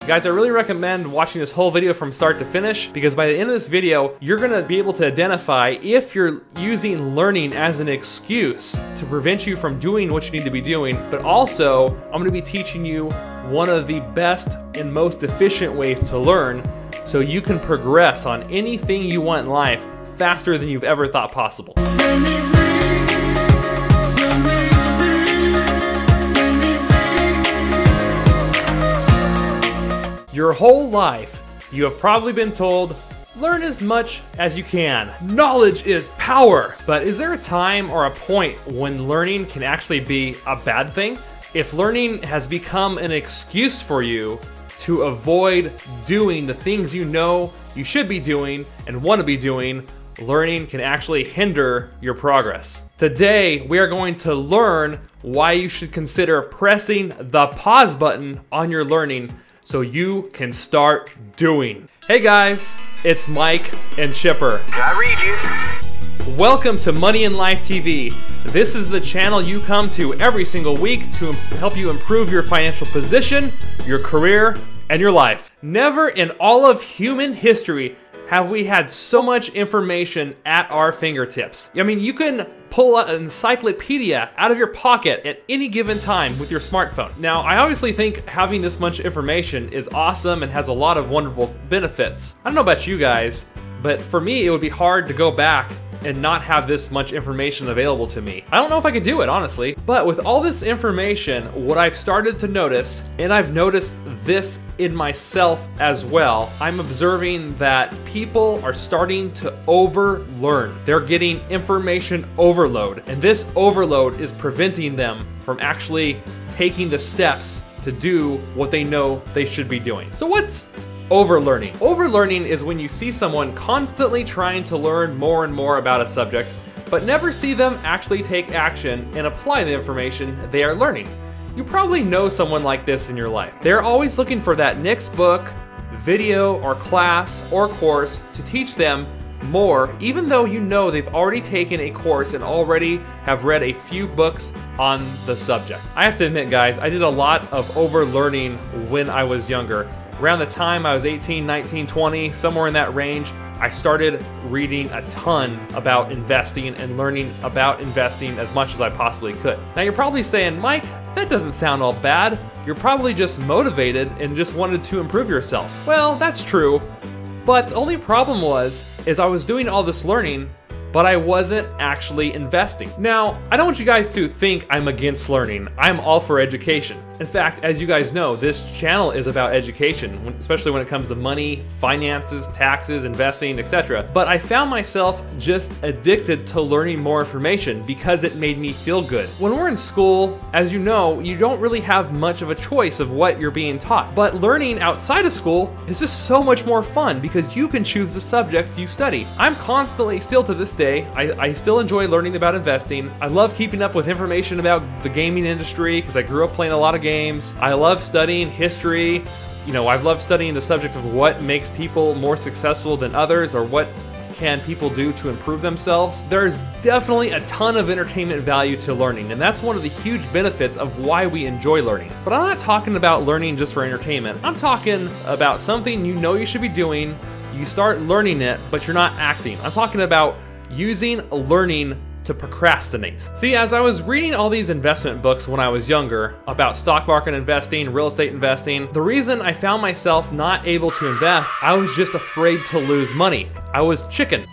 Guys, I really recommend watching this whole video from start to finish, because by the end of this video, you're gonna be able to identify if you're using learning as an excuse to prevent you from doing what you need to be doing, but also I'm gonna be teaching you one of the best and most efficient ways to learn so you can progress on anything you want in life faster than you've ever thought possible. Your whole life, you have probably been told, learn as much as you can. Knowledge is power. But is there a time or a point when learning can actually be a bad thing? If learning has become an excuse for you to avoid doing the things you know you should be doing and want to be doing, learning can actually hinder your progress. Today, we are going to learn why you should consider pressing the pause button on your learning so you can start doing. Hey guys, it's Mike and Chipper. I read you. Welcome to Money in Life TV. This is the channel you come to every single week to help you improve your financial position, your career, and your life. Never in all of human history have we had so much information at our fingertips. I mean, you can pull an encyclopedia out of your pocket at any given time with your smartphone. Now, I obviously think having this much information is awesome and has a lot of wonderful benefits. I don't know about you guys, but for me, it would be hard to go back and not have this much information available to me. I don't know if I could do it, honestly. But with all this information, what I've started to notice, and I've noticed this in myself as well, I'm observing that people are starting to overlearn. They're getting information overload, and this overload is preventing them from actually taking the steps to do what they know they should be doing. So what's overlearning? Overlearning is when you see someone constantly trying to learn more and more about a subject, but never see them actually take action and apply the information they are learning. You probably know someone like this in your life. They're always looking for that next book, video, or class, or course to teach them more, even though you know they've already taken a course and already have read a few books on the subject. I have to admit, guys, I did a lot of overlearning when I was younger. Around the time I was 18, 19, 20, somewhere in that range, I started reading a ton about investing and learning about investing as much as I possibly could. Now you're probably saying, Mike, that doesn't sound all bad. You're probably just motivated and just wanted to improve yourself. Well, that's true, but the only problem is I was doing all this learning, but I wasn't actually investing. Now, I don't want you guys to think I'm against learning. I'm all for education. In fact, as you guys know, this channel is about education, especially when it comes to money, finances, taxes, investing, etc. But I found myself just addicted to learning more information because it made me feel good. When we're in school, as you know, you don't really have much of a choice of what you're being taught. But learning outside of school is just so much more fun because you can choose the subject you study. I'm constantly, still to this day, I still enjoy learning about investing. I love keeping up with information about the gaming industry because I grew up playing a lot of games. I love studying history. You know, I've loved studying the subject of what makes people more successful than others, or what can people do to improve themselves. There's definitely a ton of entertainment value to learning, and that's one of the huge benefits of why we enjoy learning. But I'm not talking about learning just for entertainment. I'm talking about something you know you should be doing, you start learning it, but you're not acting. I'm talking about using learning to procrastinate. See, as I was reading all these investment books when I was younger about stock market investing, real estate investing, the reason I found myself not able to invest, I was just afraid to lose money. I was chicken.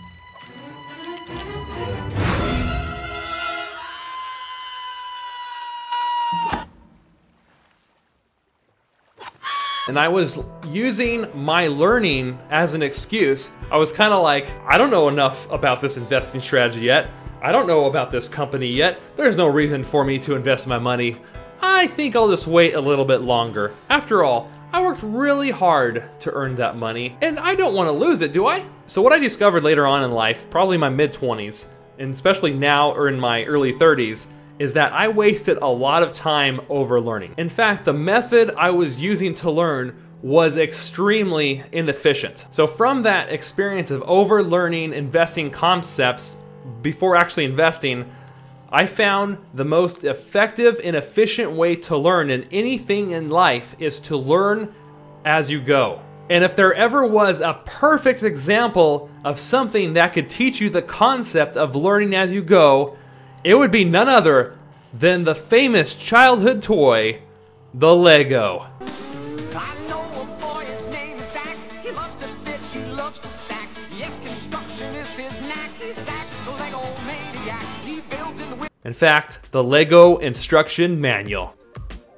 And I was using my learning as an excuse. I was kind of like, I don't know enough about this investing strategy yet. I don't know about this company yet. There's no reason for me to invest my money. I think I'll just wait a little bit longer. After all, I worked really hard to earn that money, and I don't want to lose it, do I? So what I discovered later on in life, probably my mid-20s, and especially now or in my early 30s, is that I wasted a lot of time overlearning. In fact, the method I was using to learn was extremely inefficient. So from that experience of overlearning investing concepts before actually investing, I found the most effective and efficient way to learn in anything in life is to learn as you go. And if there ever was a perfect example of something that could teach you the concept of learning as you go, it would be none other than the famous childhood toy, the Lego. I know a boy, his name is Zach. He loves to fit, he loves to stack. Yes, construction is his knack. He's Zach, the Lego maniac. He builds in the In fact, the Lego Instruction Manual.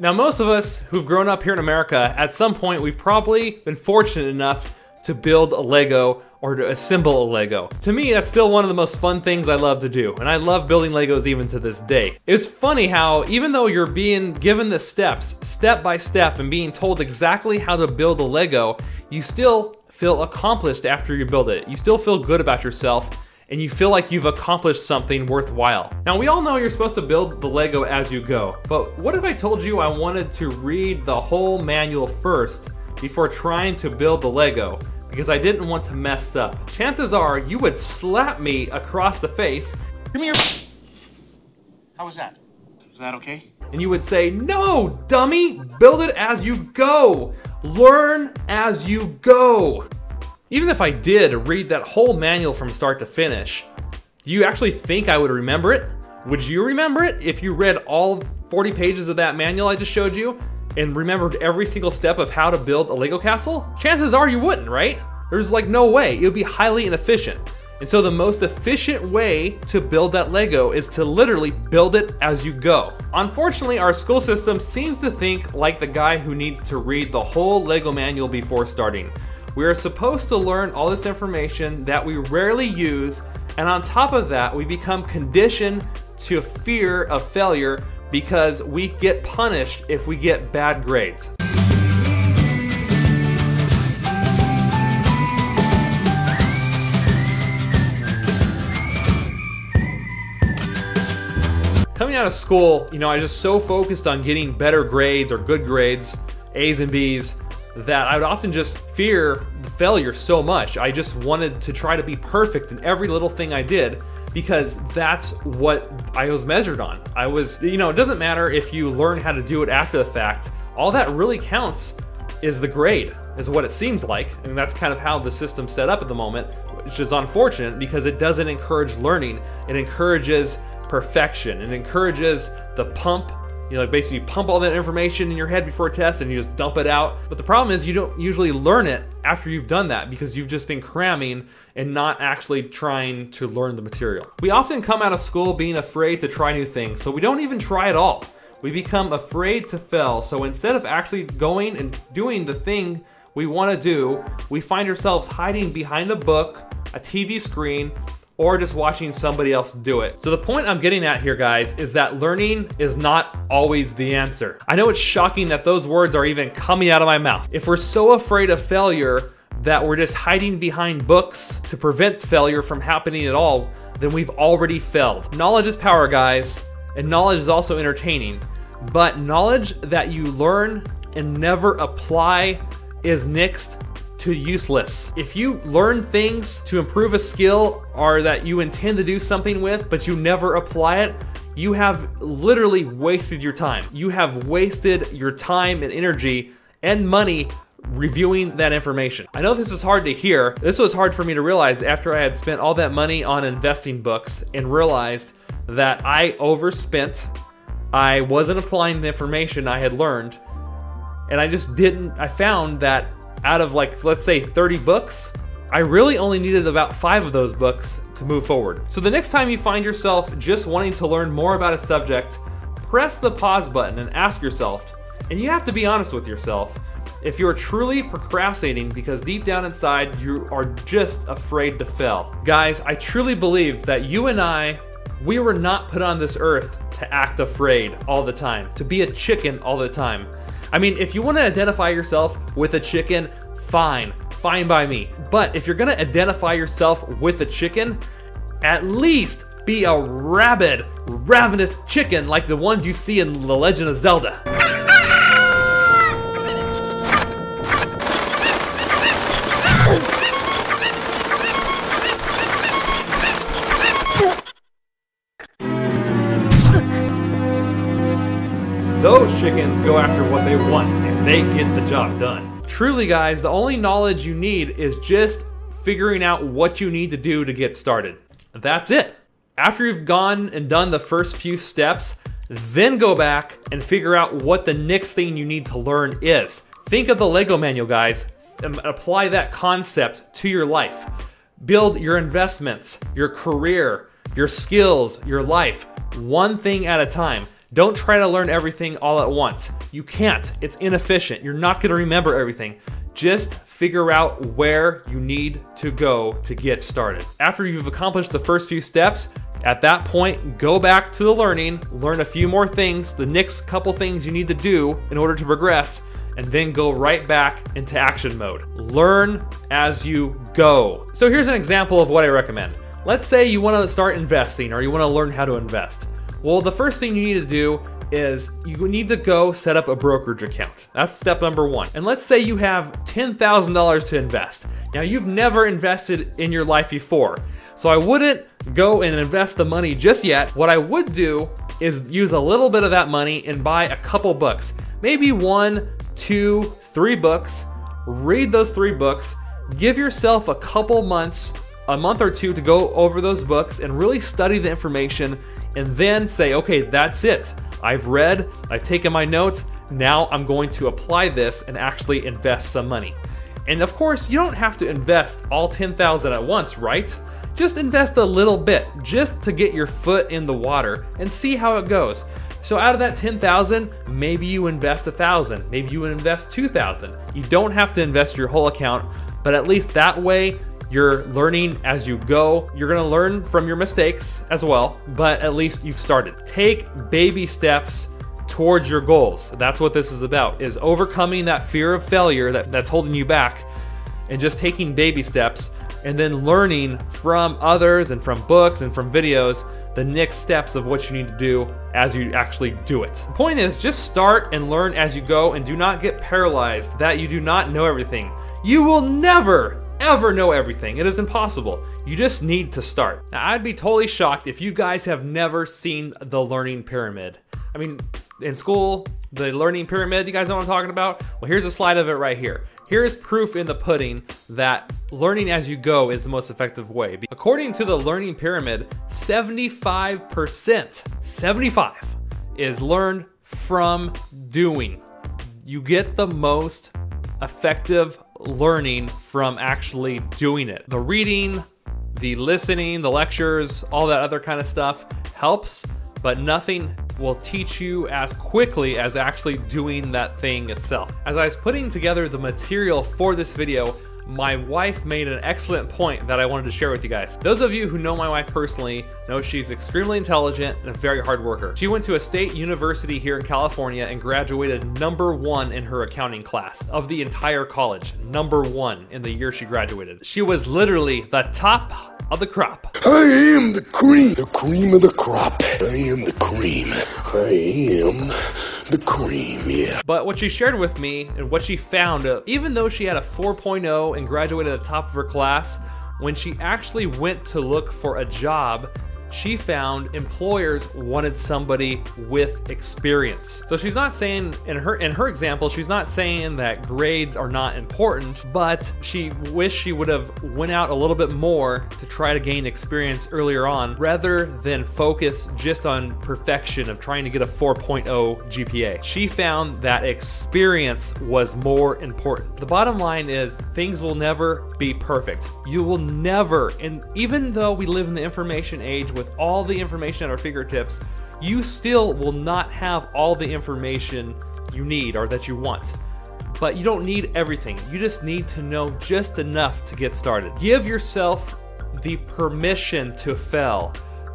Now, most of us who've grown up here in America, at some point we've probably been fortunate enough to build a Lego or to assemble a Lego. To me, that's still one of the most fun things I love to do, and I love building Legos even to this day. It's funny how even though you're being given the steps, step by step, and being told exactly how to build a Lego, you still feel accomplished after you build it. You still feel good about yourself, and you feel like you've accomplished something worthwhile. Now, we all know you're supposed to build the Lego as you go, but what if I told you I wanted to read the whole manual first before trying to build the Lego? Because I didn't want to mess up. Chances are you would slap me across the face. Give me your... How was that? Was that okay? And you would say, no, dummy, build it as you go. Learn as you go. Even if I did read that whole manual from start to finish, do you actually think I would remember it? Would you remember it if you read all 40 pages of that manual I just showed you and remembered every single step of how to build a Lego castle? Chances are you wouldn't, right? There's like no way. It would be highly inefficient. And so the most efficient way to build that Lego is to literally build it as you go. Unfortunately, our school system seems to think like the guy who needs to read the whole Lego manual before starting. We are supposed to learn all this information that we rarely use, and on top of that, we become conditioned to fear of failure because we get punished if we get bad grades. Coming out of school, I was just so focused on getting better grades or good grades, A's and B's, that I would often just fear the failure so much. I just wanted to try to be perfect in every little thing I did because that's what I was measured on. It doesn't matter if you learn how to do it after the fact. All that really counts is the grade, is what it seems like. And that's kind of how the system's set up at the moment, which is unfortunate because it doesn't encourage learning. It encourages perfection. It encourages the pump. Basically you pump all that information in your head before a test and you just dump it out. But the problem is you don't usually learn it after you've done that because you've just been cramming and not actually trying to learn the material. We often come out of school being afraid to try new things, so we don't even try at all. We become afraid to fail, so instead of actually going and doing the thing we want to do, we find ourselves hiding behind a book, a TV screen, or just watching somebody else do it. So the point I'm getting at here, guys, is that learning is not always the answer. I know it's shocking that those words are even coming out of my mouth. If we're so afraid of failure that we're just hiding behind books to prevent failure from happening at all, then we've already failed. Knowledge is power, guys, and knowledge is also entertaining, but knowledge that you learn and never apply is next to useless. If you learn things to improve a skill or that you intend to do something with, but you never apply it, you have literally wasted your time. You have wasted your time and energy and money reviewing that information. I know this is hard to hear. This was hard for me to realize after I had spent all that money on investing books and realized that I overspent. I wasn't applying the information I had learned, and I found that out of let's say 30 books, I really only needed about 5 of those books to move forward. So the next time you find yourself just wanting to learn more about a subject, press the pause button and ask yourself, and you have to be honest with yourself, if you're truly procrastinating because deep down inside you are just afraid to fail. Guys, I truly believe that you and I, we were not put on this earth to act afraid all the time, to be a chicken all the time. I mean, if you want to identify yourself with a chicken, fine by me. But if you're gonna identify yourself with a chicken, at least be a rabid, ravenous chicken like the ones you see in The Legend of Zelda. Those chickens go after what they want and they get the job done. Truly, guys, the only knowledge you need is just figuring out what you need to do to get started. That's it. After you've gone and done the first few steps, then go back and figure out what the next thing you need to learn is. Think of the Lego manual, guys, and apply that concept to your life. Build your investments, your career, your skills, your life, one thing at a time. Don't try to learn everything all at once. You can't. It's inefficient. You're not going to remember everything. Just figure out where you need to go to get started. After you've accomplished the first few steps, at that point, go back to the learning, learn a few more things, the next couple things you need to do in order to progress, and then go right back into action mode. Learn as you go. So here's an example of what I recommend. Let's say you want to start investing or you want to learn how to invest. Well, the first thing you need to do is you need to go set up a brokerage account. That's step number one. And let's say you have $10,000 to invest. Now, you've never invested in your life before, so I wouldn't go and invest the money just yet. What I would do is use a little bit of that money and buy a couple books, maybe 1, 2, 3 books. Read those 3 books. Give yourself a couple months, a month or 2 to go over those books and really study the information, and then say, okay, that's it. I've read, I've taken my notes, now I'm going to apply this and actually invest some money. And of course, you don't have to invest all $10,000 at once, right? Just invest a little bit, just to get your foot in the water and see how it goes. So out of that $10,000, maybe you invest $1,000, maybe you invest $2,000. You don't have to invest your whole account, but at least that way, you're learning as you go. You're gonna learn from your mistakes as well, but at least you've started. Take baby steps towards your goals. That's what this is about, is overcoming that fear of failure that's holding you back and just taking baby steps and then learning from others and from books and from videos the next steps of what you need to do as you actually do it. The point is, just start and learn as you go and do not get paralyzed that you do not know everything. You will never ever know everything. It is impossible. You just need to start. Now, I'd be totally shocked if you guys have never seen the learning pyramid. I mean, in school, the learning pyramid, you guys know what I'm talking about? Well, here's a slide of it right here. Here's proof in the pudding that learning as you go is the most effective way. According to the learning pyramid, 75% is learned from doing. You get the most effective learning from actually doing it. The reading, the listening, the lectures, all that other kind of stuff helps, but nothing will teach you as quickly as actually doing that thing itself. As I was putting together the material for this video, my wife made an excellent point that I wanted to share with you guys. Those of you who know my wife personally know she's extremely intelligent and a very hard worker. She went to a state university here in California and graduated #1 in her accounting class of the entire college. #1 in the year she graduated. She was literally the top of the crop. I am the cream of the crop. I am the cream. I am the cream, yeah. But what she shared with me and what she found, even though she had a 4.0 and graduated at the top of her class, when she actually went to look for a job, she found employers wanted somebody with experience. So she's not saying, in her example, she's not saying that grades are not important, but she wished she would have went out a little bit more to try to gain experience earlier on, rather than focus just on perfection of trying to get a 4.0 GPA. She found that experience was more important. The bottom line is, things will never be perfect. You will never, and even though we live in the information age with all the information at our fingertips, you still will not have all the information you need or that you want. But you don't need everything. You just need to know just enough to get started. Give yourself the permission to fail.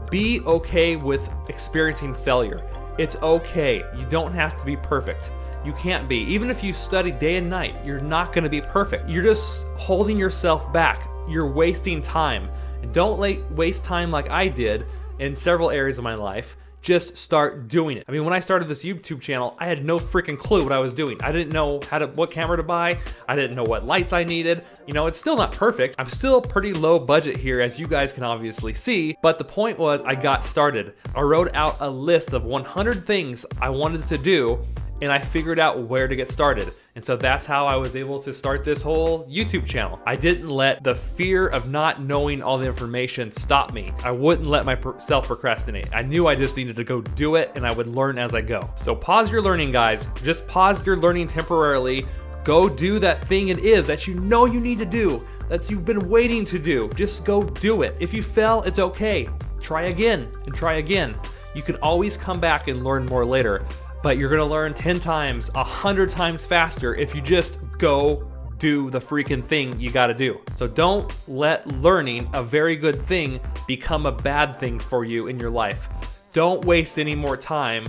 Be okay with experiencing failure. It's okay. You don't have to be perfect. You can't be. Even if you study day and night, you're not going to be perfect. You're just holding yourself back. You're wasting time. And don't waste time like I did in several areas of my life. Just start doing it. I mean, when I started this YouTube channel, I had no freaking clue what I was doing. I didn't know what camera to buy. I didn't know what lights I needed. You know, it's still not perfect. I'm still pretty low budget here, as you guys can obviously see. But the point was, I got started. I wrote out a list of 100 things I wanted to do, and I figured out where to get started. And so that's how I was able to start this whole YouTube channel. I didn't let the fear of not knowing all the information stop me. I wouldn't let myself procrastinate. I knew I just needed to go do it, and I would learn as I go. So pause your learning, guys. Just pause your learning temporarily. Go do that thing it is that you know you need to do, that you've been waiting to do. Just go do it. If you fail, it's okay. Try again and try again. You can always come back and learn more later, but you're gonna learn 10 times, 100 times faster if you just go do the freaking thing you gotta do. So don't let learning a very good thing become a bad thing for you in your life. Don't waste any more time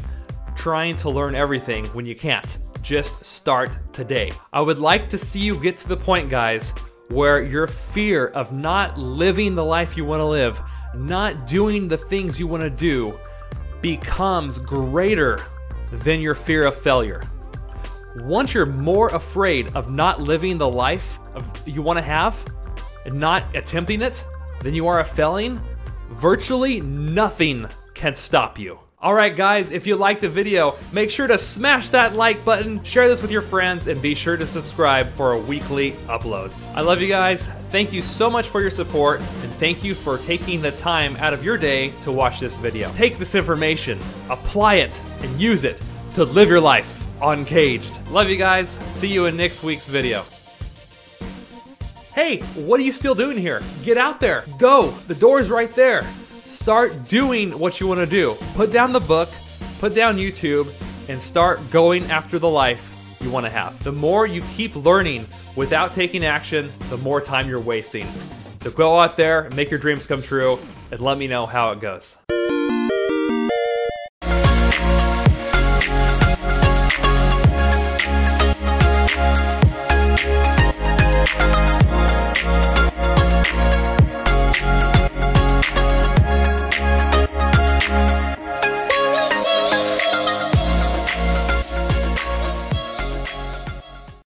trying to learn everything when you can't. Just start today. I would like to see you get to the point, guys, where your fear of not living the life you wanna live, not doing the things you wanna do, becomes greater than your fear of failure. Once you're more afraid of not living the life you want to have and not attempting it than you are of failing, virtually nothing can stop you. All right, guys, if you liked the video, make sure to smash that like button, share this with your friends, and be sure to subscribe for weekly uploads. I love you guys. Thank you so much for your support, and thank you for taking the time out of your day to watch this video. Take this information, apply it, and use it to live your life uncaged. Love you guys. See you in next week's video. Hey, what are you still doing here? Get out there. Go. The door's right there. Start doing what you want to do. Put down the book, put down YouTube, and start going after the life you want to have. The more you keep learning without taking action, the more time you're wasting. So go out there and make your dreams come true, and let me know how it goes.